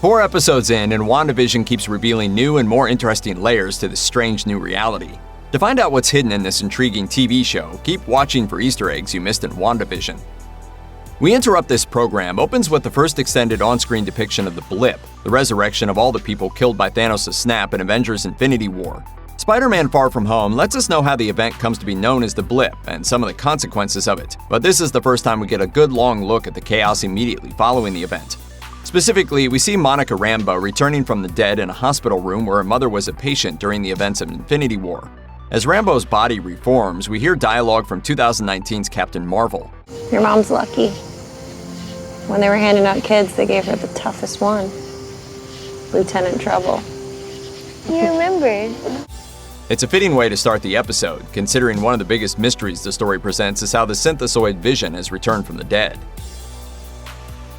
4 episodes in, and WandaVision keeps revealing new and more interesting layers to this strange new reality. To find out what's hidden in this intriguing TV show, keep watching for Easter eggs you missed in WandaVision. We Interrupt This Program opens with the first extended on-screen depiction of the blip, the resurrection of all the people killed by Thanos' snap in Avengers Infinity War. Spider-Man Far From Home lets us know how the event comes to be known as the blip and some of the consequences of it, but this is the first time we get a good long look at the chaos immediately following the event. Specifically, we see Monica Rambeau returning from the dead in a hospital room where her mother was a patient during the events of Infinity War. As Rambeau's body reforms, we hear dialogue from 2019's Captain Marvel. Your mom's lucky. When they were handing out kids, they gave her the toughest one. Lieutenant Trouble. You remembered. It's a fitting way to start the episode, considering one of the biggest mysteries the story presents is how the synthesoid Vision has returned from the dead.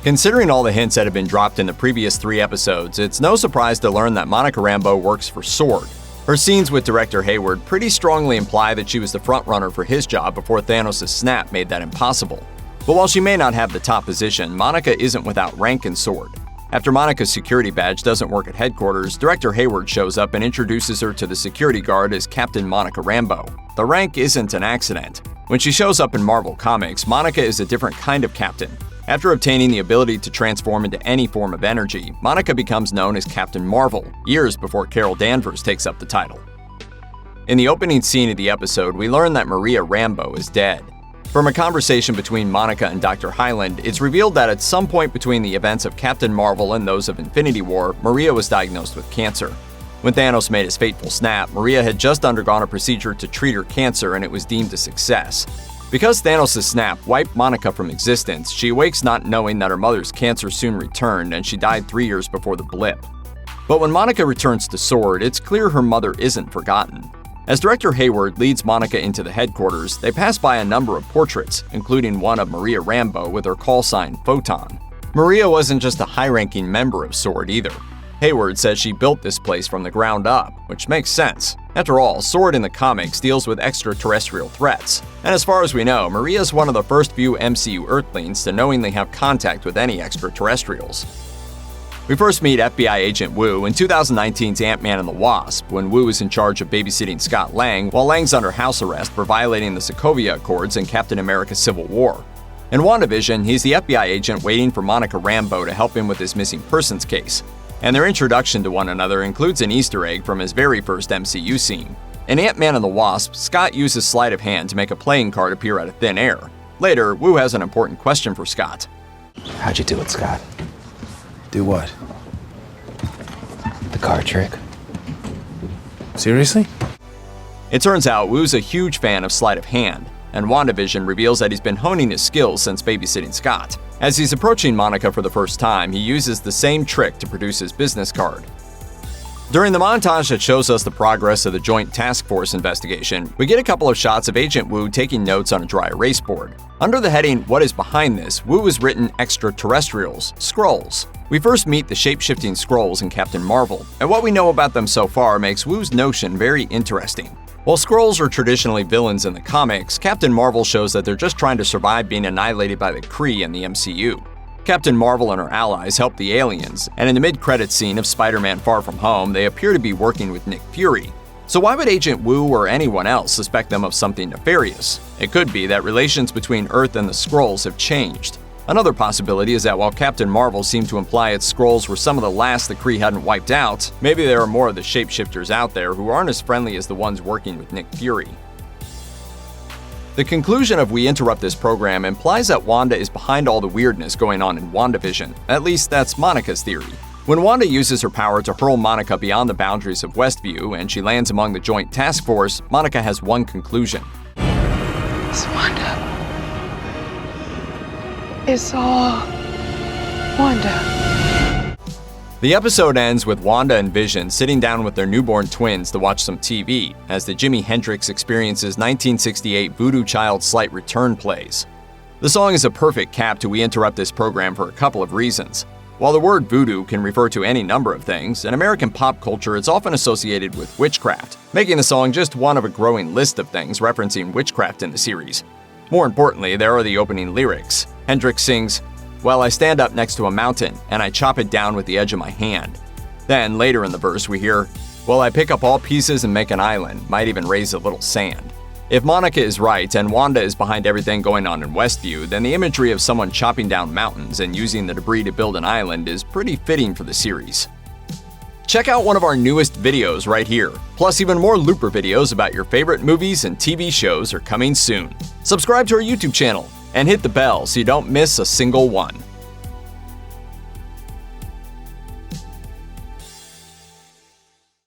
Considering all the hints that have been dropped in the previous 3 episodes, it's no surprise to learn that Monica Rambeau works for S.W.O.R.D. Her scenes with director Hayward pretty strongly imply that she was the frontrunner for his job before Thanos' snap made that impossible. But while she may not have the top position, Monica isn't without rank in S.W.O.R.D. After Monica's security badge doesn't work at headquarters, director Hayward shows up and introduces her to the security guard as Captain Monica Rambeau. The rank isn't an accident. When she shows up in Marvel Comics, Monica is a different kind of captain. After obtaining the ability to transform into any form of energy, Monica becomes known as Captain Marvel, years before Carol Danvers takes up the title. In the opening scene of the episode, we learn that Maria Rambeau is dead. From a conversation between Monica and Dr. Hyland, it's revealed that at some point between the events of Captain Marvel and those of Infinity War, Maria was diagnosed with cancer. When Thanos made his fateful snap, Maria had just undergone a procedure to treat her cancer and it was deemed a success. Because Thanos' snap wiped Monica from existence, she awakes not knowing that her mother's cancer soon returned and she died 3 years before the blip. But when Monica returns to S.W.O.R.D., it's clear her mother isn't forgotten. As director Hayward leads Monica into the headquarters, they pass by a number of portraits, including one of Maria Rambeau with her call sign Photon. Maria wasn't just a high-ranking member of S.W.O.R.D. either. Hayward says she built this place from the ground up, which makes sense. After all, S.W.O.R.D. in the comics deals with extraterrestrial threats. And as far as we know, Maria is one of the first few MCU Earthlings to knowingly have contact with any extraterrestrials. We first meet FBI agent Wu in 2019's Ant-Man and the Wasp, when Wu is in charge of babysitting Scott Lang while Lang's under house arrest for violating the Sokovia Accords in Captain America: Civil War. In WandaVision, he's the FBI agent waiting for Monica Rambeau to help him with his missing persons case. And their introduction to one another includes an Easter egg from his very first MCU scene. In Ant-Man and the Wasp, Scott uses sleight of hand to make a playing card appear out of thin air. Later, Wu has an important question for Scott. How'd you do it, Scott? Do what? The card trick. Seriously? It turns out Wu's a huge fan of sleight of hand, and WandaVision reveals that he's been honing his skills since babysitting Scott. As he's approaching Monica for the first time, he uses the same trick to produce his business card. During the montage that shows us the progress of the Joint Task Force investigation, we get a couple of shots of Agent Wu taking notes on a dry erase board. Under the heading, "What is behind this?" Wu has written extraterrestrials, Skrulls. We first meet the shape-shifting Skrulls in Captain Marvel, and what we know about them so far makes Wu's notion very interesting. While Skrulls are traditionally villains in the comics, Captain Marvel shows that they're just trying to survive being annihilated by the Kree in the MCU. Captain Marvel and her allies help the aliens, and in the mid-credits scene of Spider-Man Far From Home, they appear to be working with Nick Fury. So why would Agent Wu or anyone else suspect them of something nefarious? It could be that relations between Earth and the Skrulls have changed. Another possibility is that while Captain Marvel seemed to imply its Skrulls were some of the last the Kree hadn't wiped out, maybe there are more of the shapeshifters out there who aren't as friendly as the ones working with Nick Fury. The conclusion of We Interrupt This Program implies that Wanda is behind all the weirdness going on in WandaVision. At least that's Monica's theory. When Wanda uses her power to hurl Monica beyond the boundaries of Westview and she lands among the Joint Task Force, Monica has one conclusion. It's Wanda. It's all Wanda. The episode ends with Wanda and Vision sitting down with their newborn twins to watch some TV, as the Jimi Hendrix Experience's 1968 Voodoo Child Slight Return plays. The song is a perfect cap to We Interrupt This Program for a couple of reasons. While the word voodoo can refer to any number of things, in American pop culture it's often associated with witchcraft, making the song just one of a growing list of things referencing witchcraft in the series. More importantly, there are the opening lyrics. Hendrix sings, Well, I stand up next to a mountain and I chop it down with the edge of my hand. Then, later in the verse, we hear, well, I pick up all pieces and make an island, might even raise a little sand. If Monica is right and Wanda is behind everything going on in Westview, then the imagery of someone chopping down mountains and using the debris to build an island is pretty fitting for the series. Check out one of our newest videos right here. Plus, even more Looper videos about your favorite movies and TV shows are coming soon. Subscribe to our YouTube channel and hit the bell so you don't miss a single one.